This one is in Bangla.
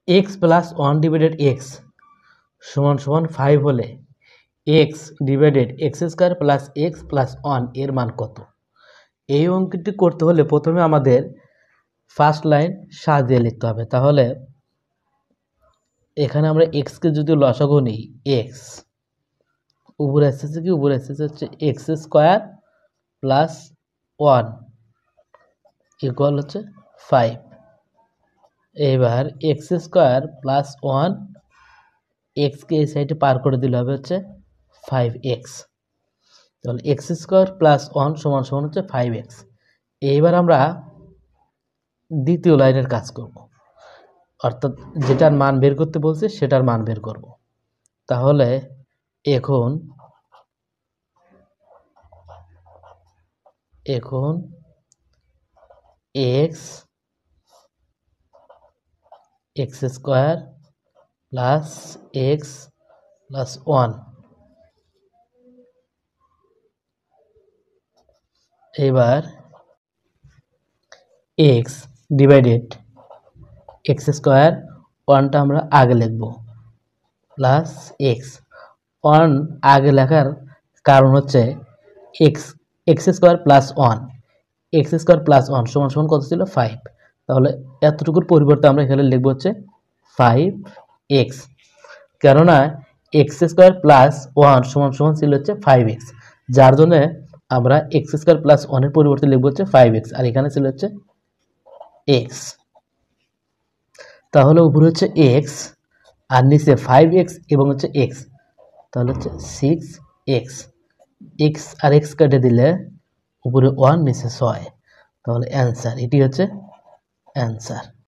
X plus one divided x সমান সমান 5 হলে x divided x square plus x plus 1 এর মান কত? এই অঙ্কটি করতে হলে প্রথমে আমাদের ফার্স্ট লাইন সাজিয়ে লিখতে হবে। তাহলে এখানে আমরা এক্সকে যদি লসাগু নিই, এক্স উপরে আসতেছে কি, উপরে আসতেছে হচ্ছে এক্স স্কোয়ার প্লাস 1 ইকুয়াল হচ্ছে 5। এবার এক্স স্কোয়ার প্লাস 1 এক্সকে এই সাইডে পার করে দিলে হবে হচ্ছে 5x। তাহলে এক্স স্কোয়ার প্লাস 1 সমান সমান হচ্ছে 5x। এইবার আমরা দ্বিতীয় লাইনের কাজ করব, অর্থাৎ যেটার মান বের করতে বলছে সেটার মান বের করব। তাহলে এখন x x square plus x plus 1, এবার এক্স ডিভাইডেড এক্স স্কোয়ার 1টা আমরা আগে লিখব প্লাস এক্স। 1 আগে লেখার কারণ হচ্ছে x x square plus 1 x square plus 1 সমান সমান কত ছিল? 5। তাহলে এতটুকুর পরিবর্তে আমরা এখানে লিখব হচ্ছে 5x, কেননা এক্স স্কোয়ার প্লাস 1 সমান সমান ছিল হচ্ছে 5x, যার জন্য আমরা এক্স স্কোয়ার প্লাস 1 এর পরিবর্তে লিখব হচ্ছে 5x, আর এখানে ছিল হচ্ছে x। তাহলে উপরে হচ্ছে x আর নিচে 5x এবং হচ্ছে x, তাহলে হচ্ছে 6x। x আর x কেটে দিলে উপরে 1 নিচে 6, তাহলে অ্যান্সার, এটি হচ্ছে অ্যান্সার।